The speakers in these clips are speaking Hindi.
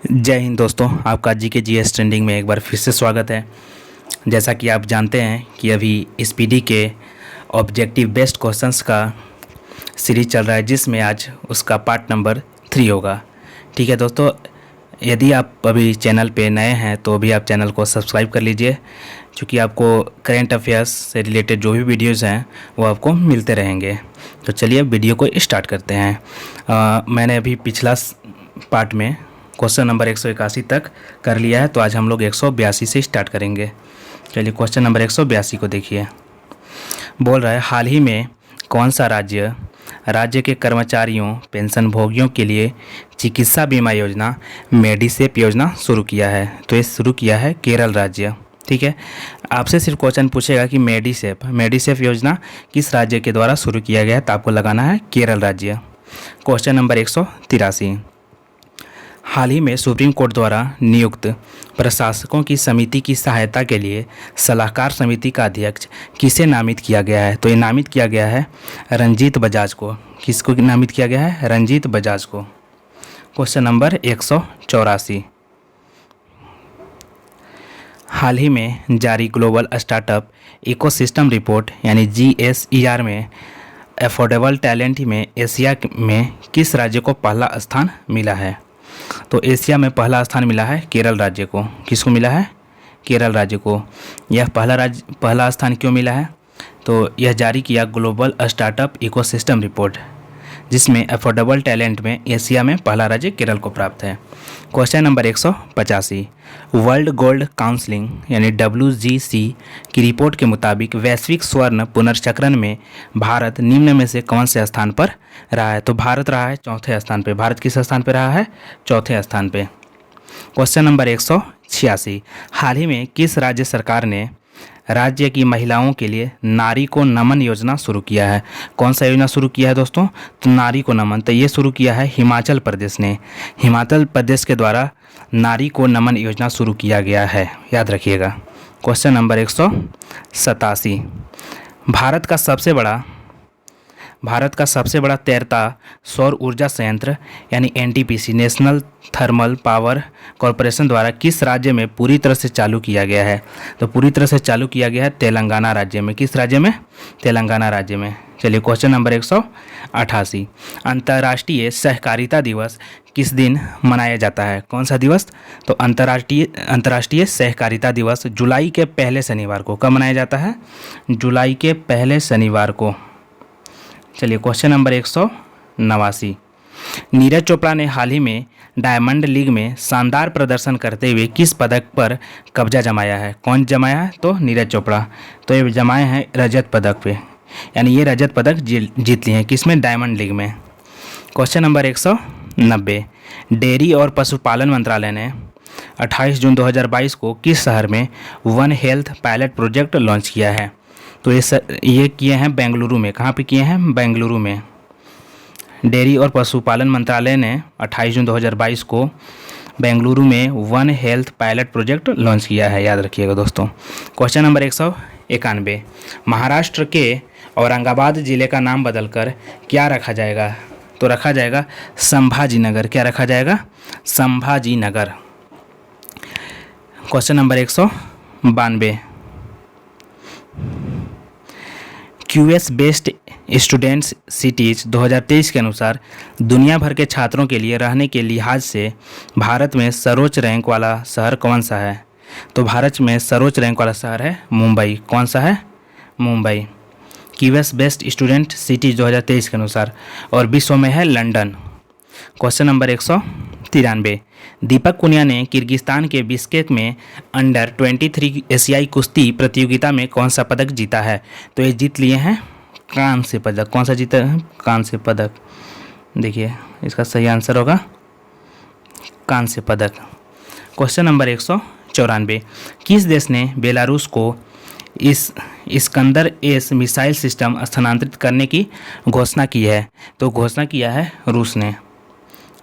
जय हिंद दोस्तों, आपका जीके जीएस ट्रेंडिंग में एक बार फिर से स्वागत है। जैसा कि आप जानते हैं कि अभी स्पीडी के ऑब्जेक्टिव बेस्ड क्वेश्चंस का सीरीज चल रहा है, जिसमें आज उसका पार्ट नंबर 3 होगा। ठीक है दोस्तों, यदि आप अभी चैनल पे नए हैं तो अभी आप चैनल को सब्सक्राइब कर लीजिए, क्योंकि आपको करेंट अफेयर्स से रिलेटेड जो भी वीडियोज़ हैं वो आपको मिलते रहेंगे। तो चलिए वीडियो को स्टार्ट करते हैं। मैंने अभी पिछला पार्ट में क्वेश्चन नंबर 181 तक कर लिया है, तो आज हम लोग 182 से स्टार्ट करेंगे। चलिए क्वेश्चन नंबर 182 को देखिए। बोल रहा है, हाल ही में कौन सा राज्य के कर्मचारियों पेंशन भोगियों के लिए चिकित्सा बीमा योजना मेडिसेप योजना शुरू किया है? तो ये शुरू किया है केरल राज्य। ठीक है, आपसे सिर्फ क्वेश्चन पूछेगा कि मेडिसेप योजना किस राज्य के द्वारा शुरू किया गया है, तो आपको लगाना है केरल राज्य। क्वेश्चन नंबर 183, हाल ही में सुप्रीम कोर्ट द्वारा नियुक्त प्रशासकों की समिति की सहायता के लिए सलाहकार समिति का अध्यक्ष किसे नामित किया गया है? तो ये नामित किया गया है रंजीत बजाज को। किसको नामित किया गया है? रंजीत बजाज को। क्वेश्चन नंबर 184, हाल ही में जारी ग्लोबल स्टार्टअप इकोसिस्टम रिपोर्ट यानी GSER में अफोर्डेबल टैलेंट में एशिया में किस राज्य को पहला स्थान मिला है? तो एशिया में पहला स्थान मिला है केरल राज्य को। किसको मिला है? केरल राज्य को। यह पहला स्थान क्यों मिला है? तो यह जारी किया ग्लोबल स्टार्टअप इकोसिस्टम रिपोर्ट, जिसमें अफोर्डेबल टैलेंट में एशिया में पहला राज्य केरल को प्राप्त है। Question number 185, world gold council यानी WGC की रिपोर्ट के मुताबिक वैश्विक स्वर्ण पुनर्चक्रण में भारत निम्न में से कौन से स्थान पर रहा है? तो भारत रहा है चौथे स्थान पे। भारत किस स्थान पे रहा है? चौथे स्थान पे। क्वेश्चन नंबर 186, हाल ही में किस राज्य सरकार ने राज्य की महिलाओं के लिए नारी को नमन योजना शुरू किया है? कौन सा योजना शुरू किया है दोस्तों? तो नारी को नमन। तो ये शुरू किया है हिमाचल प्रदेश ने। हिमाचल प्रदेश के द्वारा नारी को नमन योजना शुरू किया गया है, याद रखिएगा। क्वेश्चन नंबर 187, भारत का सबसे बड़ा तैरता सौर ऊर्जा संयंत्र यानी NTPC national thermal power corporation द्वारा किस राज्य में पूरी तरह से चालू किया गया है? तो पूरी तरह से चालू किया गया है तेलंगाना राज्य में। किस राज्य में? तेलंगाना राज्य में। चलिए क्वेश्चन नंबर 188, अंतर्राष्ट्रीय सहकारिता दिवस किस दिन मनाया जाता है? कौन सा दिवस? तो अंतर्राष्ट्रीय सहकारिता दिवस जुलाई के पहले शनिवार को। कब मनाया जाता है? जुलाई के पहले शनिवार को। चलिए क्वेश्चन नंबर 189, नीरज चोपड़ा ने हाल ही में डायमंड लीग में शानदार प्रदर्शन करते हुए किस पदक पर कब्जा जमाया है? कौन जमाया है? तो नीरज चोपड़ा। तो ये जमाए हैं रजत पदक पे, यानी ये रजत पदक जीत लिए हैं। किसमें? डायमंड लीग में। क्वेश्चन नंबर 190, डेयरी और पशुपालन मंत्रालय ने 28 जून 2022 को किस शहर में one health pilot project launch किया है? तो ये किए हैं बेंगलुरु में। कहाँ पे किए हैं? बेंगलुरु में। डेयरी और पशुपालन मंत्रालय ने 28 जून 2022 को बेंगलुरु में one health pilot project launch किया है, याद रखिएगा दोस्तों। क्वेश्चन नंबर 191, महाराष्ट्र के औरंगाबाद जिले का नाम बदलकर क्या रखा जाएगा? तो रखा जाएगा संभाजी नगर। क्या रखा जाएगा? Sambhaji Nagar. Question number 192, QS based students cities 2023 के अनुसार दुनिया भर के छात्रों के लिए रहने के लिहाज से भारत में सर्वोच्च रैंक वाला शहर कौन सा है? तो भारत में सर्वोच्च रैंक वाला शहर है मुंबई। कौन सा है? Mumbai. QS based student cities 2023 के अनुसार। और विश्व में है लंदन। क्वेश्चन नंबर 193, दीपक कुनिया ने किर्गिस्तान के बिश्केक में अंडर 23 एशियाई कुश्ती प्रतियोगिता में कौन सा पदक जीता है? तो ये जीत लिए हैं कांस्य पदक। कौन सा जीता है? कांस्य पदक। देखिए इसका सही आंसर होगा कांस्य पदक। क्वेश्चन नंबर 194, किस देश ने बेलारूस को इस्कंदर एस मिसाइल सिस्टम स्थानांतरित करने की घोषणा की है? तो घोषणा किया है रूस ने।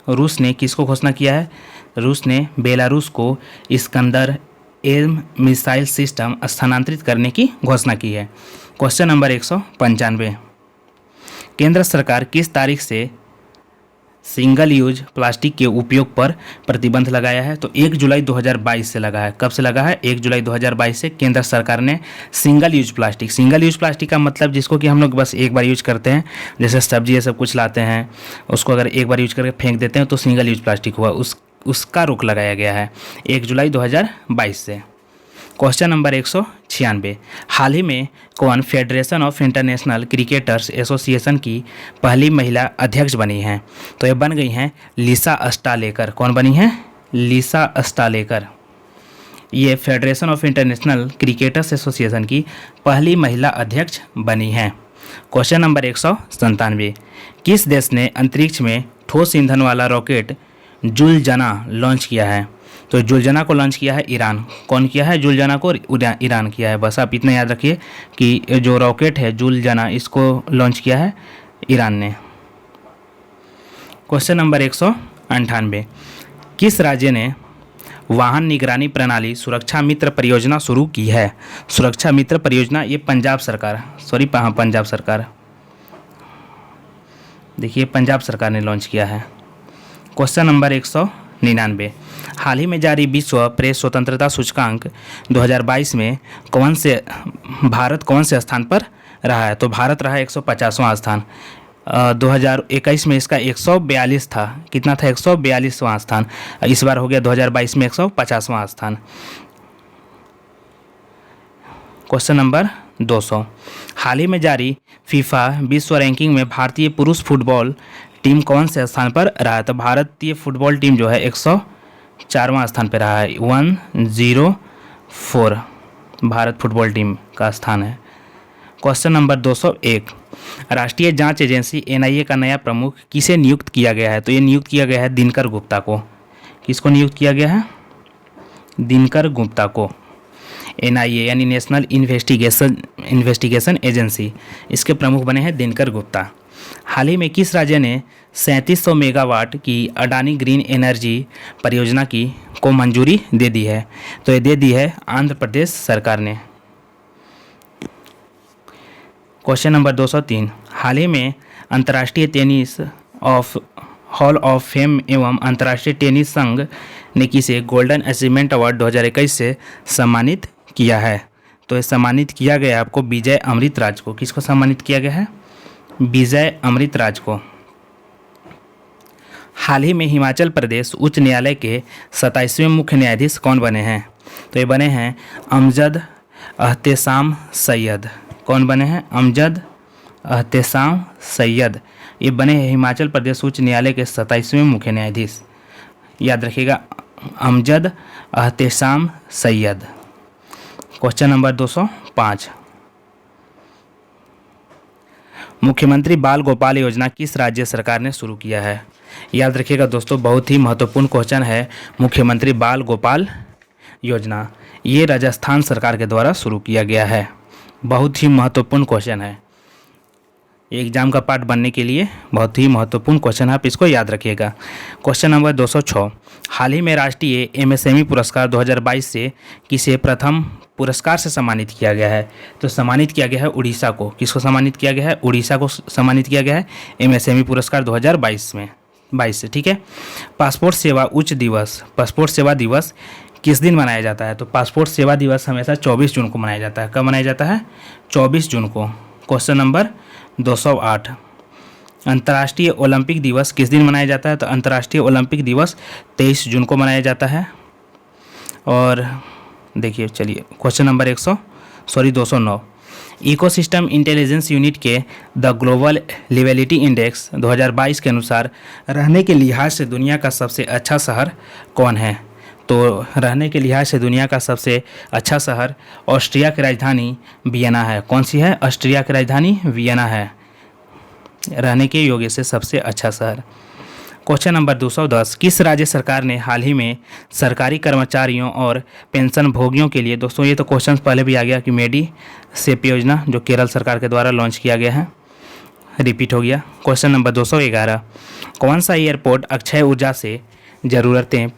रूस ने किसको घोषणा किया है? रूस ने बेलारूस को इस्कंदर एम मिसाइल सिस्टम स्थानांतरित करने की घोषणा की है। क्वेश्चन नंबर 195, केंद्र सरकार किस तारीख से सिंगल यूज प्लास्टिक के उपयोग पर प्रतिबंध लगाया है? तो 1 जुलाई 2022 से लगा है। कब से लगा है? 1 जुलाई 2022 से केंद्र सरकार ने सिंगल यूज प्लास्टिक का मतलब जिसको कि हम लोग बस एक बार यूज करते हैं, जैसे सब्जी ये सब कुछ लाते हैं उसको अगर एक बार यूज करके फेंक देते हैं तो सिंगल यूज प्लास्टिक हुआ, उसका रोक लगाया गया है 1 जुलाई 2022 से। क्वेश्चन नंबर 196, हाल ही में कौन federation of international cricketers association की पहली महिला अध्यक्ष बनी हैं? तो ये बन गई हैं लिसा अस्टालेकर। कौन बनी हैं? लिसा अस्टालेकर। ये federation of international cricketers association की पहली महिला अध्यक्ष बनी हैं। क्वेश्चन नंबर 197, किस देश ने अंतरिक्ष में ठोस ईंधन वाला रॉकेट जुलजना लॉन्च किया है? तो जुलजना को लॉन्च किया है ईरान। कौन किया है? जुलजना को ईरान किया है। बस आप इतना याद रखिए कि जो रॉकेट है जुलजना, इसको लॉन्च किया है ईरान ने। क्वेश्चन नंबर 198, किस राज्य ने वाहन निगरानी प्रणाली सुरक्षा मित्र परियोजना शुरू की है? सुरक्षा मित्र परियोजना ये पंजाब सरकार, देखिए पंजाब सरकार ने लॉन्च किया है। क्वेश्चन नंबर 199, हाल ही में जारी विश्व प्रेस स्वतंत्रता सूचकांक 2022 में भारत कौन से स्थान पर रहा है? तो भारत रहा 150वां स्थान। 2021 में इसका 142 था। कितना था? 142वां स्थान। इस बार हो गया 2022 में 150वां स्थान। क्वेश्चन नंबर 200, हाल ही में जारी फीफा विश्व रैंकिंग में भारतीय पुरुष फुटबॉल टीम कौन से स्थान पर रहा है? तो भारतीय फुटबॉल टीम जो है 104वां स्थान पर रहा है। 104 भारत फुटबॉल टीम का स्थान है। क्वेश्चन नंबर 201, राष्ट्रीय जांच एजेंसी एनआईए का नया प्रमुख किसे नियुक्त किया गया है? तो ये नियुक्त किया गया है दिनकर गुप्ता को। किसको नियुक्त किया गया है? दिनकर गुप्ता को। एनआईए यानी नेशनल इन्वेस्टिगेशन एजेंसी, इसके प्रमुख बने हैं दिनकर गुप्ता। हाल ही में किस राज्य ने 3700 मेगावाट की अडानी ग्रीन एनर्जी परियोजना को मंजूरी दे दी है? तो ये दे दी है आंध्र प्रदेश सरकार ने। क्वेश्चन नंबर 203, हाल ही में अंतर्राष्ट्रीय टेनिस हॉल ऑफ फेम एवं अंतर्राष्ट्रीय टेनिस संघ ने किसे गोल्डन अचीवमेंट अवार्ड 2021 से सम्मानित किया है? तो ये सम्मानित किया गया आपको विजय अमृतराज को। किसको सम्मानित किया गया है? विजय अमृतराज को। हाल ही में हिमाचल प्रदेश उच्च न्यायालय के 27वें मुख्य न्यायाधीश कौन बने हैं? तो ये बने हैं अमजद एहतेशाम सैयद। कौन बने हैं? अमजद एहतेशाम सैयद। ये बने हैं हिमाचल प्रदेश उच्च न्यायालय के 27वें मुख्य न्यायाधीश। याद रखिएगा, अमजद एहतेशाम सैयद। क्वेश्चन नंबर 205, मुख्यमंत्री बाल गोपाल योजना किस राज्य सरकार ने शुरू किया है? याद रखिएगा दोस्तों, बहुत ही महत्वपूर्ण क्वेश्चन है। मुख्यमंत्री बाल गोपाल योजना ये राजस्थान सरकार के द्वारा शुरू किया गया है। बहुत ही महत्वपूर्ण क्वेश्चन है, एग्जाम का पार्ट बनने के लिए बहुत ही महत्वपूर्ण क्वेश्चन है, आप इसको याद रखिएगा। क्वेश्चन नंबर 206, हाल ही में राष्ट्रीय एमएसएमई पुरस्कार 2022 से किसे प्रथम पुरस्कार से सम्मानित किया गया है? तो सम्मानित किया गया है उड़ीसा को। किसको सम्मानित किया गया है? उड़ीसा को सम्मानित किया गया है एमएसएमई पुरस्कार 2022 में 22 से। ठीक है। पासपोर्ट सेवा दिवस किस दिन मनाया जाता है? तो पासपोर्ट सेवा दिवस हमेशा 24 जून को मनाया जाता है। कब मनाया जाता है? 24 जून को। क्वेश्चन नंबर 208, अंतर्राष्ट्रीय ओलंपिक दिवस किस दिन मनाया जाता है? तो अंतर्राष्ट्रीय ओलंपिक दिवस 23 जून को मनाया जाता है। और देखिए, चलिए question number 209, ecosystem intelligence unit के द ग्लोबल लिवेलिटी इंडेक्स 2022 के अनुसार रहने के लिहाज से दुनिया का सबसे अच्छा शहर कौन है? तो रहने के लिहाज से दुनिया का सबसे अच्छा शहर ऑस्ट्रिया की राजधानी वियना है। कौन सी है? ऑस्ट्रिया की राजधानी वियना है रहने के योग्य से सबसे अच्छा शहर। क्वेश्चन नंबर 210, किस राज्य सरकार ने हाल ही में सरकारी कर्मचारियों और पेंशन भोगियों के लिए, दोस्तों ये तो क्वेश्चन पहले भी आ गया कि मेडी सेप योजना जो केरल सरकार के द्वारा लॉन्च किया गया है, रिपीट हो गया। क्वेश्चन नंबर 211, कौन सा एयरपोर्ट अक्षय ऊर्जा से ज़रूरतें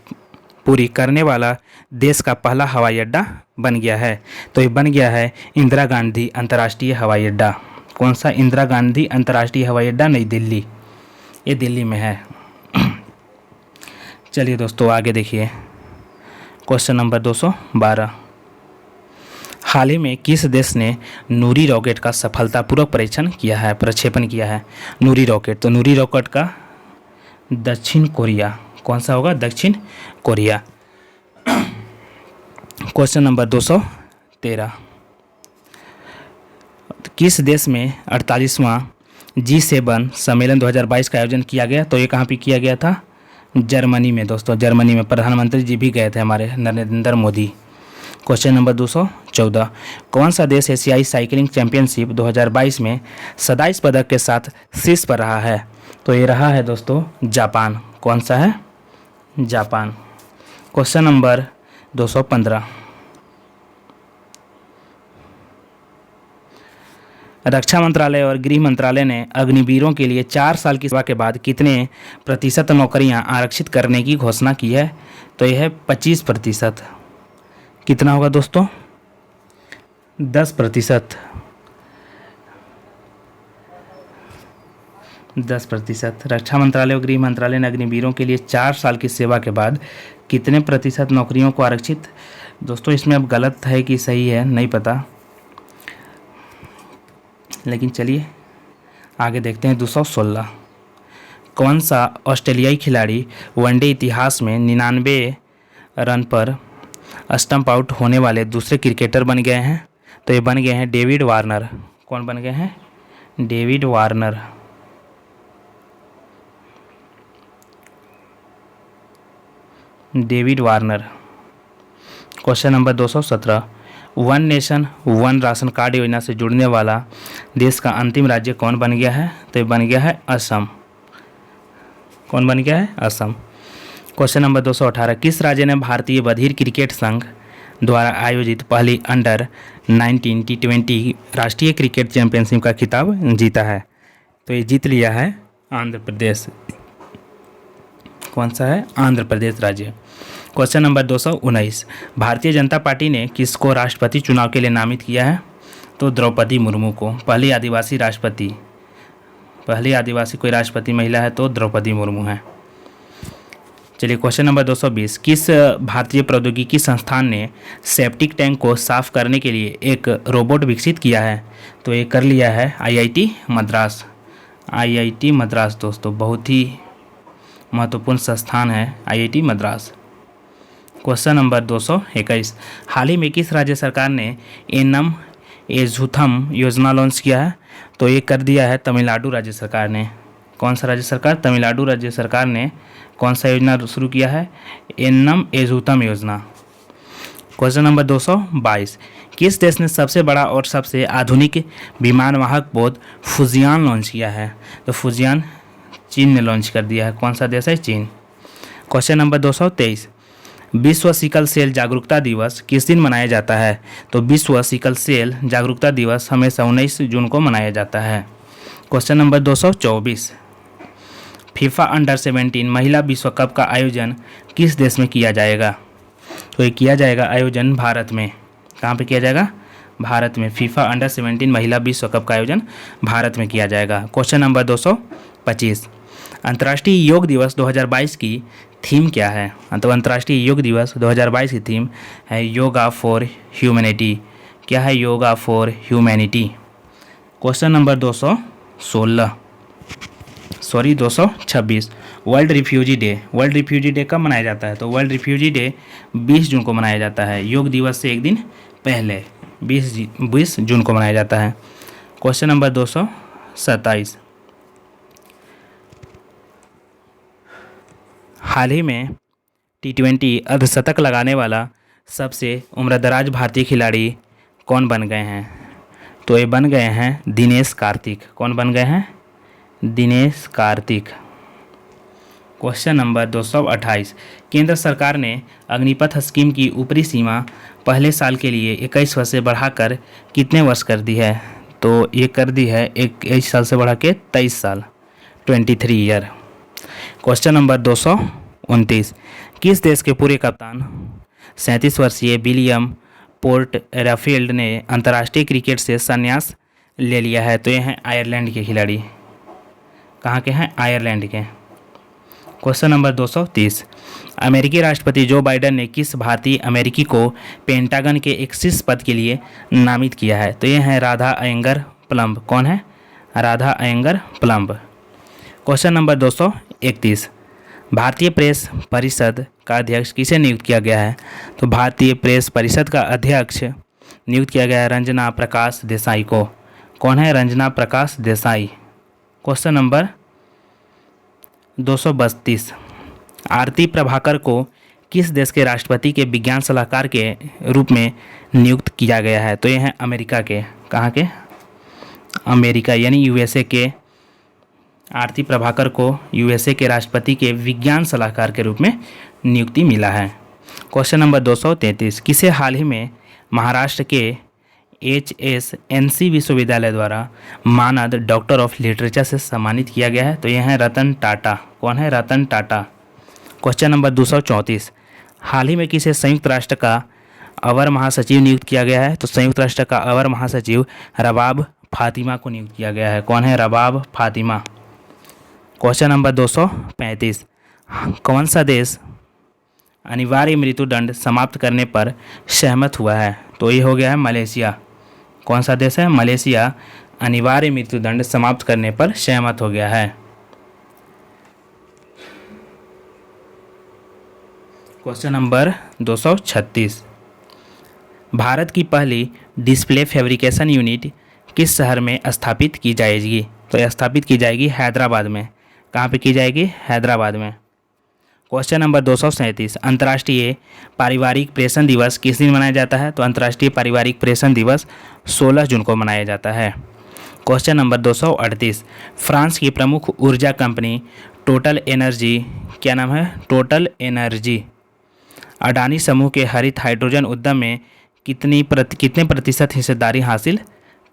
पूरी करने वाला देश का पहला हवाई अड्डा बन गया है? तो ये बन गया है इंदिरा गांधी अंतर्राष्ट्रीय हवाई अड्डा। कौन सा? इंदिरा गांधी अंतर्राष्ट्रीय हवाई अड्डा, नई दिल्ली, ये दिल्ली में है। चलिए दोस्तों आगे देखिए क्वेश्चन नंबर 212। हाल ही में किस देश ने नूरी रॉकेट का सफलतापूर्वक प्रक्षेपण किया है? नूरी रॉकेट, तो नूरी रॉकेट का दक्षिण कोरिया। कौन सा होगा? दक्षिण कोरिया। Question number 213। किस देश में 48वां G7 सम्मेलन 2022 का आयोजन किया गया? तो ये कहाँ पे किया गया था? जर्मनी में दोस्तों, जर्मनी में। प्रधानमंत्री जी भी गए थे हमारे, नरेंद्र मोदी। Question number 214। कौन सा देश एशियाई साइकिलिंग चैंपियनशिप 2022 में 27 पदक के साथ शीर्ष पर रहा है? तो ये रहा है दोस्तों जापान। कौन सा है? जापान। Question number 215। रक्षा मंत्रालय और गृह मंत्रालय ने अग्निवीरों के लिए 4 साल की सेवा के बाद कितने प्रतिशत नौकरियां आरक्षित करने की घोषणा की है? तो यह है 25%। कितना होगा दोस्तों? 10%। 10%। रक्षा मंत्रालय और गृह मंत्रालय ने अग्निवीरों के लिए 4 साल की सेवा के बाद कितने प्रतिशत नौकरियों को आरक्षित? दोस्तों इसमें अब गलत है कि सही है नहीं पता, लेकिन चलिए आगे देखते हैं। 216। कौन सा ऑस्ट्रेलियाई खिलाड़ी वनडे इतिहास में 99 रन पर स्टंप आउट होने वाले दूसरे क्रिकेटर बन गए हैं? तो ये बन गए हैं डेविड वार्नर। कौन बन गए हैं? David Warner. David Warner. Question number 217। One nation one ration card योजना से जुड़ने वाला देश का अंतिम राज्य कौन बन गया है? तो ये बन गया है असम। कौन बन गया है? असम। Question number 218। किस राज्य ने भारतीय बधिर क्रिकेट संघ द्वारा आयोजित पहली अंडर-19 T20 राष्ट्रीय क्रिकेट चैंपियनशिप का खिताब जीता है? तो ये जीत लिया है आंध्र प्रदेश। कौन सा है? आंध्र प्रदेश राज्य। Question number 219। Bharatiya Janata party ने किसको राष्ट्रपति चुनाव के लिए नामित किया है? तो द्रौपदी मुर्मू को। पहली आदिवासी राष्ट्रपति, पहली आदिवासी कोई राष्ट्रपति महिला है तो द्रौपदी मुर्मू है। चलिए क्वेश्चन नंबर 220। किस भारतीय प्रौद्योगिकी संस्थान ने सेप्टिक टैंक को साफ करने के लिए एक रोबोट विकसित किया है? तो ये कर लिया है IIT मद्रास। IIT मद्रास दोस्तों बहुत ही महत्वपूर्ण संस्थान है IIT मद्रास। Question number 221। हाल ही में किस राज्य सरकार ने एनम एझुथम योजना लॉन्च किया है? तो ये कर दिया है तमिलनाडु राज्य सरकार ने। कौन सा राज्य सरकार? तमिलनाडु राज्य सरकार ने कौन सा योजना शुरू किया है? एनम एझुथम योजना। Question number 222। किस देश ने सबसे बड़ा और सबसे आधुनिक विमान वाहक पोत फुजियान लॉन्च किया है? तो फुजियान चीन ने लॉन्च कर दिया है। कौन सा देश है? चीन। Question number 223। विश्व सिकल सेल जागरूकता दिवस किस दिन मनाया जाता है? तो विश्व सिकल सेल जागरूकता दिवस हमेशा 19 जून को मनाया जाता है। Question number 224। फीफा अंडर-17 महिला विश्व कप का आयोजन किस देश में किया जाएगा? तो ये किया जाएगा आयोजन भारत में। कहाँ पे किया जाएगा? भारत में। फीफा अंडर-17 महिला विश्व कप का आयोजन भारत में किया जाएगा। Question number 225। अंतर्राष्ट्रीय योग दिवस 2022 की थीम क्या है? तो अंतर्राष्ट्रीय योग दिवस 2022 की थीम है योगा फॉर ह्यूमैनिटी। क्या है? Yoga for humanity. Question number 226। World refugee day. World refugee day कब मनाया जाता है? तो वर्ल्ड रिफ्यूजी डे 20 जून को मनाया जाता है। योग दिवस से एक दिन पहले 20 जून को मनाया जाता है। Question number 227। हाल ही में T20 अर्धशतक लगाने वाला सबसे उम्रदराज भारतीय खिलाड़ी कौन बन गए हैं? तो ये बन गए हैं दिनेश कार्तिक। कौन बन गए हैं? दिनेश कार्तिक। Question number 228। केंद्र सरकार ने अग्निपथ स्कीम की ऊपरी सीमा पहले साल के लिए 21 वर्ष से बढ़ाकर कितने वर्ष कर दी है? तो ये कर दी है 21 साल से बढ़ा के 23 साल, 23 ईयर। Question number 229। किस देश के पूर्व कप्तान 37 वर्षीय विलियम पोर्ट राफेल्ड ने अंतर्राष्ट्रीय क्रिकेट से संन्यास ले लिया है? तो ये हैं आयरलैंड के खिलाड़ी। कहाँ के हैं? आयरलैंड के। क्वेश्चन नंबर 230, अमेरिकी राष्ट्रपति जो बाइडेन ने किस भारतीय अमेरिकी को पेंटागन के एक शीर्ष पद के लिए नामित किया है? तो ये है राधा अयंगर प्लम्ब। कौन है? Radha Iyengar Plumb. Question number 231, भारतीय प्रेस परिषद का अध्यक्ष किसे नियुक्त किया गया है? तो भारतीय प्रेस परिषद का अध्यक्ष नियुक्त किया गया है रंजना प्रकाश देसाई को। कौन है? रंजना प्रकाश देसाई। क्वेश्चन नंबर 232, आरती प्रभाकर को किस देश के राष्ट्रपति के विज्ञान सलाहकार के रूप में नियुक्त किया गया है? तो ये हैं अमेरिका के। कहाँ के? अमेरिका यानी यूएसए के। आरती प्रभाकर को यूएसए के राष्ट्रपति के विज्ञान सलाहकार के रूप में नियुक्ति मिला है। क्वेश्चन नंबर 233, किसे हाल ही में महाराष्ट्र के HSNC विश्वविद्यालय द्वारा मानद डॉक्टर ऑफ लिटरेचर से सम्मानित किया गया है? तो यह है रतन टाटा। कौन है? रतन टाटा। क्वेश्चन नंबर 234, हाल ही में किसे संयुक्त राष्ट्र का अवर महासचिव नियुक्त किया गया है? तो संयुक्त राष्ट्र का अवर महासचिव रबाब फातिमा को नियुक्त किया गया है। कौन है? रबाब फातिमा। क्वेश्चन नंबर 235, कौन सा देश अनिवार्य मृत्युदंड समाप्त करने पर सहमत हुआ है? तो ये हो गया है मलेशिया। कौन सा देश है? मलेशिया अनिवार्य मृत्युदंड समाप्त करने पर सहमत हो गया है। क्वेश्चन नंबर 236, भारत की पहली डिस्प्ले फैब्रिकेशन यूनिट किस शहर में स्थापित की जाएगी? तो यह स्थापित की जाएगी हैदराबाद में। कहाँ पे की जाएगी? हैदराबाद में। क्वेश्चन नंबर 237, अंतर्राष्ट्रीय पारिवारिक प्रेषण दिवस किस दिन मनाया जाता है? तो अंतर्राष्ट्रीय पारिवारिक प्रेषण दिवस 16 जून को मनाया जाता है। क्वेश्चन नंबर 238, फ्रांस की प्रमुख ऊर्जा कंपनी टोटल एनर्जी, क्या नाम है? टोटल एनर्जी, अडानी समूह के हरित हाइड्रोजन उद्यम में कितने प्रतिशत हिस्सेदारी हासिल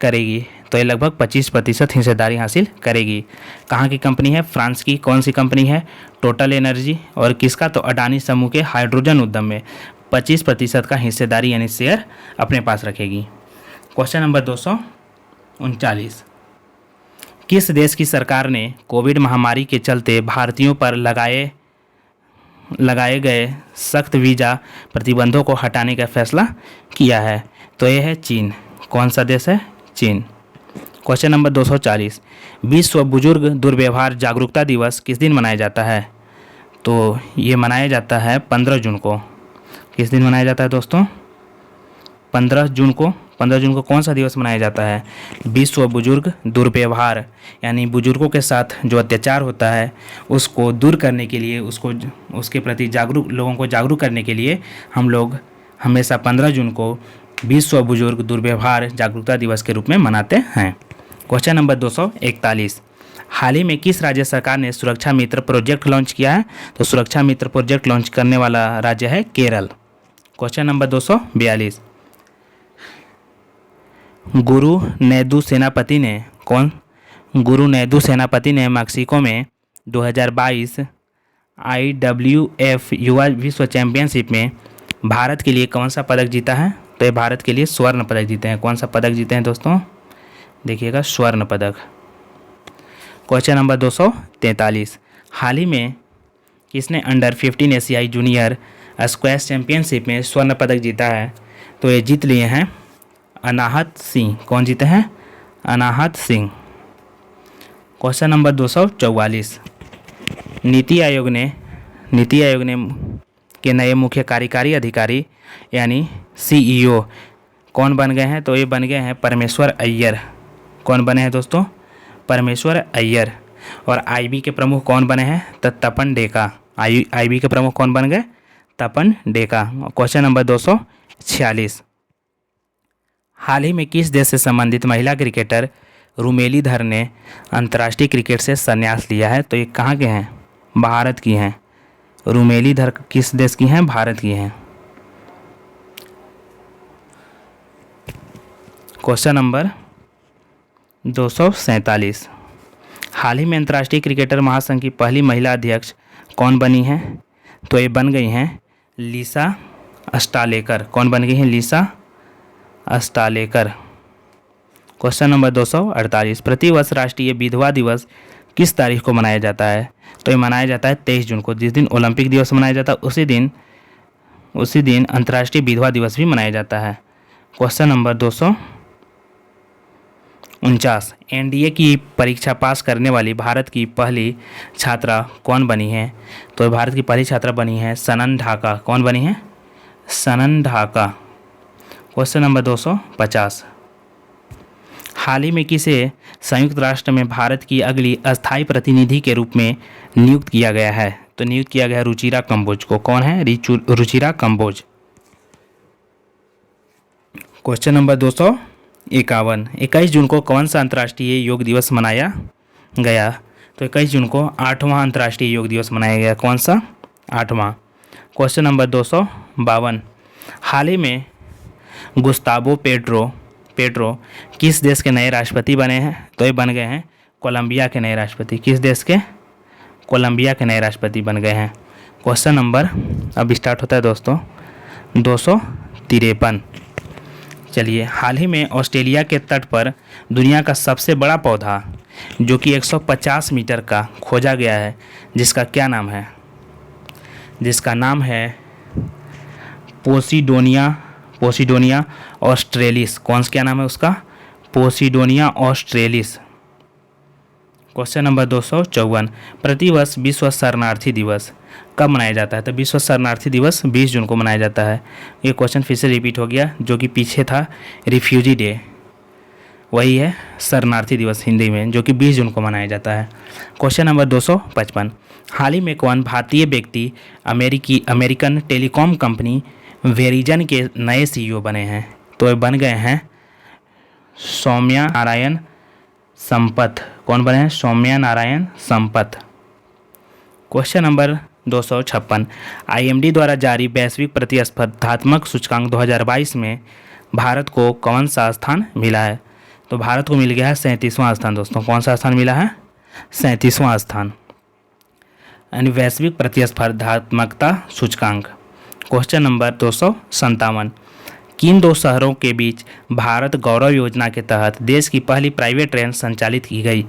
करेगी? तो ये लगभग 25% हिस्सेदारी हासिल करेगी। कहाँ की कंपनी है? फ्रांस की। कौन सी कंपनी है? Total energy. और किसका? तो अडानी समूह के हाइड्रोजन उद्यम में 25% का हिस्सेदारी यानी शेयर अपने पास रखेगी। क्वेश्चन नंबर 239, किस देश की सरकार ने कोविड महामारी के चलते भारतीयों पर लगाए गए सख्त वीज़ा प्रतिबंधों को हटाने का फैसला किया है? तो यह है चीन। कौन सा देश है? चीन। क्वेश्चन नंबर 240, विश्व बुजुर्ग दुर्व्यवहार जागरूकता दिवस किस दिन मनाया जाता है? तो ये मनाया जाता है 15 जून को। किस दिन मनाया जाता है दोस्तों? 15 जून को। 15 जून को कौन सा दिवस मनाया जाता है? विश्व बुजुर्ग दुर्व्यवहार, यानी बुजुर्गों के साथ जो अत्याचार होता है उसको दूर करने के लिए, उसके प्रति लोगों को जागरूक करने के लिए हम लोग हमेशा 15 जून को विश्व बुजुर्ग दुर्व्यवहार जागरूकता दिवस के रूप में मनाते हैं। क्वेश्चन नंबर 241, हाल ही में किस राज्य सरकार ने सुरक्षा मित्र प्रोजेक्ट लॉन्च किया है? तो सुरक्षा मित्र प्रोजेक्ट लॉन्च करने वाला राज्य है केरल। क्वेश्चन नंबर 242, गुरु नैदू सेनापति ने मैक्सिको में 2022 IWF युवा विश्व चैंपियनशिप में भारत के लिए कौन सा पदक जीता है? तो ये भारत के लिए स्वर्ण पदक जीते हैं। कौन सा पदक जीते हैं दोस्तों? देखिएगा, स्वर्ण पदक। क्वेश्चन नंबर 243, हाल ही में किसने अंडर 15 एशियाई जूनियर स्क्वैश चैंपियनशिप में स्वर्ण पदक जीता है? तो ये जीत लिए हैं अनाहत सिंह। कौन जीते हैं? अनाहत सिंह। क्वेश्चन नंबर 244, नीति आयोग ने के नए मुख्य कार्यकारी अधिकारी यानी CEO कौन बन गए हैं? तो ये बन गए हैं परमेश्वर अय्यर। कौन बने हैं दोस्तों? परमेश्वर अय्यर। और IB के प्रमुख कौन बने हैं? तो तपन डेका। IB के प्रमुख कौन बन गए? तपन डेका। क्वेश्चन नंबर 246, हाल ही में किस देश से संबंधित महिला क्रिकेटर रुमेलीधर ने अंतर्राष्ट्रीय क्रिकेट से संन्यास लिया है? तो ये कहाँ के हैं? भारत की हैं। रुमेलीधर किस देश की हैं? भारत की हैं। क्वेश्चन नंबर 247, हाल ही में अंतर्राष्ट्रीय क्रिकेटर महासंघ की पहली महिला अध्यक्ष कौन बनी हैं? तो ये बन गई हैं लिसा अस्टालेकर। कौन बन गई हैं? लिसा अस्टालेकर। क्वेश्चन नंबर 248, प्रतिवर्ष राष्ट्रीय विधवा दिवस किस तारीख को मनाया जाता है? तो ये मनाया जाता है 23 जून को। जिस दिन ओलंपिक दिवस मनाया जाता है उसी दिन अंतर्राष्ट्रीय विधवा दिवस भी मनाया जाता है। क्वेश्चन नंबर 249, एनडीए की परीक्षा पास करने वाली भारत की पहली छात्रा कौन बनी है? तो भारत की पहली छात्रा बनी है सनन ढाका। कौन बनी है? सनन ढाका। क्वेश्चन नंबर 250, हाल ही में किसे संयुक्त राष्ट्र में भारत की अगली अस्थायी प्रतिनिधि के रूप में नियुक्त किया गया है? तो नियुक्त किया गया रुचिरा कंबोज को। कौन है? रुचिरा कंबोज। क्वेश्चन नंबर 251, 21 जून को कौन सा अंतर्राष्ट्रीय योग दिवस मनाया गया? तो 21 जून को 8वां अंतर्राष्ट्रीय योग दिवस मनाया गया। कौन सा? 8वां। क्वेश्चन नंबर 252, हाल ही में गुस्तावो पेट्रो किस देश के नए राष्ट्रपति बने हैं? तो ये बन गए हैं कोलंबिया के नए राष्ट्रपति। किस देश के? कोलंबिया के नए राष्ट्रपति बन गए हैं। क्वेश्चन नंबर अब स्टार्ट होता है दोस्तों 253। चलिए, हाल ही में ऑस्ट्रेलिया के तट पर दुनिया का सबसे बड़ा पौधा जो कि 150 मीटर का खोजा गया है, जिसका क्या नाम है? जिसका नाम है पोसिडोनिया ऑस्ट्रेलिस। कौन सा क्या नाम है उसका? पोसिडोनिया ऑस्ट्रेलिस। क्वेश्चन नंबर 254, प्रतिवर्ष विश्व शरणार्थी दिवस कब मनाया जाता है? तो विश्व शरणार्थी दिवस 20 जून को मनाया जाता है। ये क्वेश्चन फिर से रिपीट हो गया, जो कि पीछे था रिफ्यूजी डे, वही है शरणार्थी दिवस हिंदी में, जो कि 20 जून को मनाया जाता है। क्वेश्चन नंबर 255, हाल ही में कौन भारतीय व्यक्ति अमेरिकन टेलीकॉम कंपनी वेरिजन के नए सीईओ बने हैं? तो ये बन गए हैं सौम्या नारायण संपत। कौन बने हैं? Saumya Narayan Sampath. Question number 256, IMD द्वारा जारी वैश्विक प्रतिस्पर्धात्मक सूचकांक 2022 में भारत को कौन सा स्थान मिला है? तो भारत को मिल गया है 37वां स्थान दोस्तों। कौन सा स्थान मिला है? 37वां स्थान, यानी वैश्विक प्रतिस्पर्धात्मकता सूचकांक। क्वेश्चन नंबर 257, किन दो शहरों के बीच भारत गौरव योजना के तहत देश की पहली प्राइवेट ट्रेन संचालित की गई?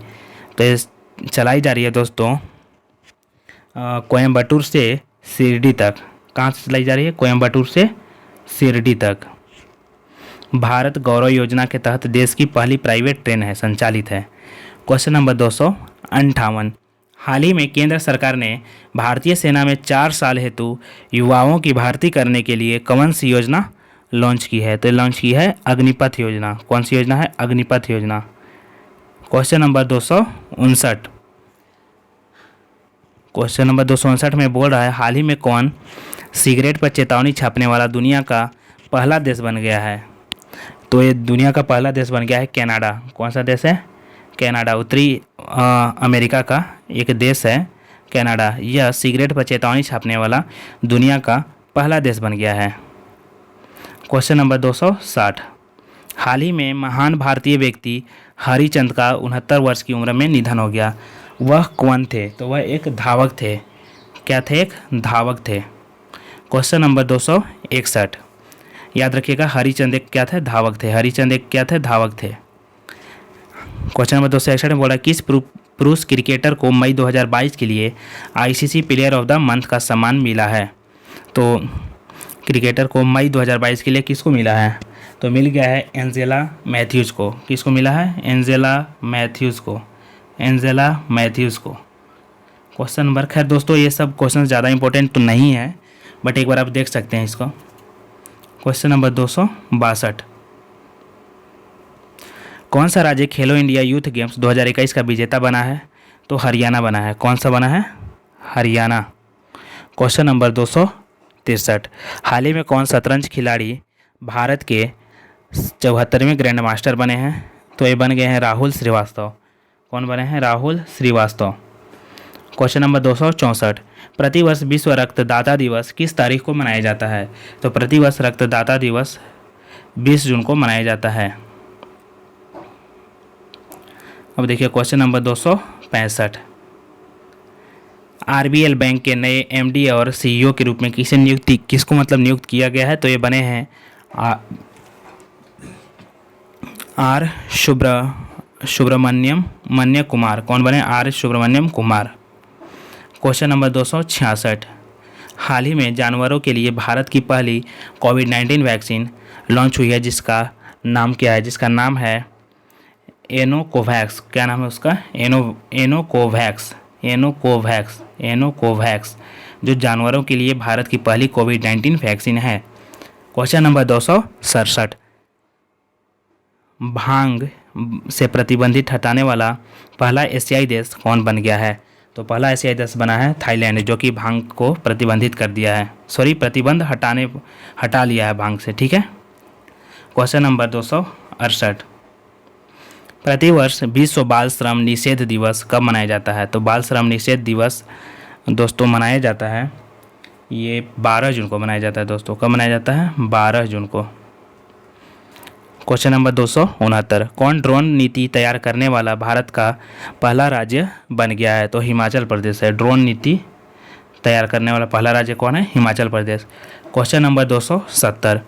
तो ये चलाई जा रही है दोस्तों कोयम्बटूर से शिरडी तक। कहाँ से चलाई जा रही है? कोयम्बटूर से शिरडी तक। भारत गौरव योजना के तहत देश की पहली प्राइवेट ट्रेन है, संचालित है। क्वेश्चन नंबर 258, हाल ही में केंद्र सरकार ने भारतीय सेना में 4 साल हेतु युवाओं की भर्ती करने के लिए कौन सी योजना लॉन्च की है? तो लॉन्च की है अग्निपथ योजना। कौन सी योजना है? अग्निपथ योजना। क्वेश्चन नंबर 259, क्वेश्चन नंबर 259 में बोल रहा है, हाल ही में कौन सिगरेट पर चेतावनी छापने वाला दुनिया का पहला देश बन गया है? तो ये दुनिया का पहला देश बन गया है कनाडा। कौन सा देश है? कनाडा। उत्तरी अमेरिका का एक देश है कनाडा। यह सिगरेट पर चेतावनी छापने वाला दुनिया का पहला देश बन गया है। क्वेश्चन नंबर 260, हाल ही में महान भारतीय व्यक्ति हरिचंद का 69 वर्ष की उम्र में निधन हो गया। वह कौन थे? तो वह एक धावक थे। क्या थे? एक धावक थे। क्वेश्चन नंबर 261, याद रखिएगा हरिचंद एक क्या थे? धावक थे। हरिचंद एक क्या थे? धावक थे। क्वेश्चन नंबर 261 में बोला, किस पुरुष क्रिकेटर को मई 2022 के लिए ICC player of the month का सम्मान मिला है? तो क्रिकेटर को मई 2022 के लिए किसको मिला है? तो मिल गया है एंजेला मैथ्यूज़ को। किसको मिला है? एंजेला मैथ्यूज़ को। एंजेला मैथ्यूज़ को। क्वेश्चन नंबर, खैर दोस्तों ये सब क्वेश्चन ज़्यादा इंपॉर्टेंट तो नहीं है, बट एक बार आप देख सकते हैं इसको। क्वेश्चन नंबर 262, कौन सा राज्य खेलो इंडिया यूथ गेम्स 2021 का विजेता बना है? तो हरियाणा बना है। कौन सा बना है? हरियाणा। क्वेश्चन नंबर 263, हाल ही में कौन शतरंज खिलाड़ी भारत के 74वें ग्रैंड मास्टर बने हैं? तो ये बन गए हैं राहुल श्रीवास्तव। कौन बने हैं? राहुल श्रीवास्तव। क्वेश्चन नंबर 264, प्रतिवर्ष विश्व रक्तदाता दिवस किस तारीख को मनाया जाता है? तो प्रतिवर्ष रक्तदाता दिवस 20 जून को मनाया जाता है। अब देखिए क्वेश्चन नंबर 265, आरबीएल बैंक के नए एमडी और सीईओ के रूप में किसको नियुक्त किया गया है? तो ये बने हैं आर सुब्रमण्यम कुमार। कौन बने? R Subramaniam Kumar. Question number 266, हाल ही में जानवरों के लिए भारत की पहली कोविड-19 वैक्सीन लॉन्च हुई है, जिसका नाम क्या है? जिसका नाम है एनोकोवैक्स। क्या नाम है उसका? एनोकोवैक्स, जो जानवरों के लिए भारत की पहली कोविड-19 वैक्सीन है। क्वेश्चन नंबर 267, भांग से प्रतिबंधित हटाने वाला पहला एशियाई देश कौन बन गया है? तो पहला एशियाई देश बना है थाईलैंड, जो कि भांग को प्रतिबंधित कर दिया है, प्रतिबंध हटा लिया है भांग से। ठीक है। क्वेश्चन नंबर 268, प्रतिवर्ष विश्व बाल श्रम निषेध दिवस कब मनाया जाता है? तो बाल श्रम निषेध दिवस दोस्तों मनाया जाता है, ये 12 जून को मनाया जाता है दोस्तों। कब मनाया जाता है? 12 जून को। क्वेश्चन नंबर 269, कौन ड्रोन नीति तैयार करने वाला भारत का पहला राज्य बन गया है? तो हिमाचल प्रदेश है। ड्रोन नीति तैयार करने वाला पहला राज्य कौन है? हिमाचल प्रदेश। क्वेश्चन नंबर 270,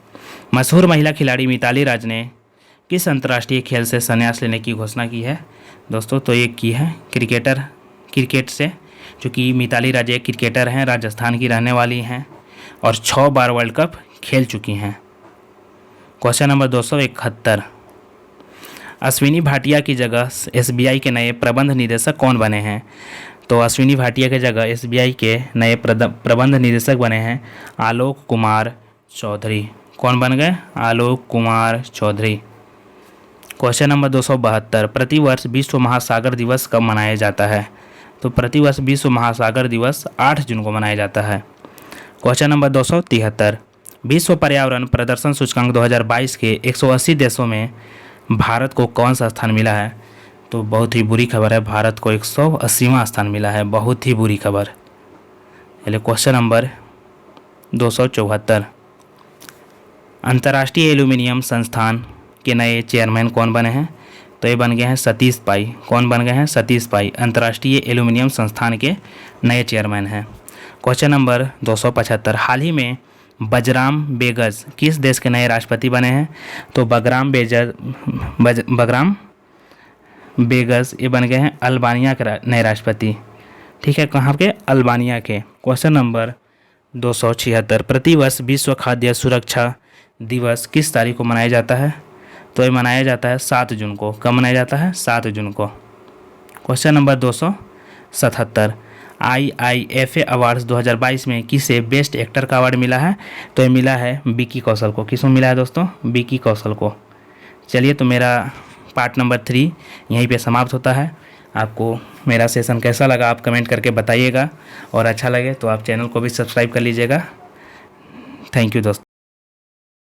मशहूर महिला खिलाड़ी मिताली राज ने किस अंतर्राष्ट्रीय खेल से संन्यास लेने की घोषणा की है? दोस्तों तो ये की है क्रिकेट से, चूँकि मिताली राज एक क्रिकेटर हैं, राजस्थान की रहने वाली हैं और 6 बार वर्ल्ड कप खेल चुकी हैं। क्वेश्चन नंबर 271, अश्विनी भाटिया की जगह एसबीआई के नए प्रबंध निदेशक कौन बने हैं? तो अश्विनी भाटिया की जगह एसबीआई के नए प्रबंध निदेशक बने हैं आलोक कुमार चौधरी। कौन बन गए? आलोक कुमार चौधरी। क्वेश्चन नंबर 272, प्रतिवर्ष विश्व महासागर दिवस कब मनाया जाता है? तो प्रतिवर्ष विश्व महासागर दिवस 8 जून को मनाया जाता है। क्वेश्चन नंबर 273, विश्व पर्यावरण प्रदर्शन सूचकांक 2022 के 180 देशों में भारत को कौन सा स्थान मिला है? तो बहुत ही बुरी खबर है, भारत को 180वां स्थान मिला है, बहुत ही बुरी खबर। चलिए क्वेश्चन नंबर 274, अंतर्राष्ट्रीय एल्यूमिनियम संस्थान के नए चेयरमैन कौन बने हैं? तो ये बन गए हैं सतीश पाई। कौन बन गए हैं? सतीश पाई अंतर्राष्ट्रीय एल्यूमिनियम संस्थान के नए चेयरमैन हैं। क्वेश्चन नंबर 275, हाल ही में बजराम बेगस किस देश के नए राष्ट्रपति बने हैं? तो बगराम बेगस ये बन गए हैं अल्बानिया के नए राष्ट्रपति। ठीक है, कहाँ के? अल्बानिया के। क्वेश्चन नंबर 276, प्रतिवर्ष विश्व खाद्य सुरक्षा दिवस किस तारीख को मनाया जाता है? तो ये मनाया जाता है 7 जून को। कब मनाया जाता है? 7 जून को। क्वेश्चन नंबर 277, IIFA अवार्ड्स 2022 में किसे बेस्ट एक्टर का अवार्ड मिला है? तो ये मिला है विकी कौशल को। किसको मिला है दोस्तों? विकी कौशल को। चलिए, तो मेरा पार्ट नंबर 3 यहीं पे समाप्त होता है। आपको मेरा सेशन कैसा लगा आप कमेंट करके बताइएगा, और अच्छा लगे तो आप चैनल को भी सब्सक्राइब कर लीजिएगा। थैंक यू दोस्तों।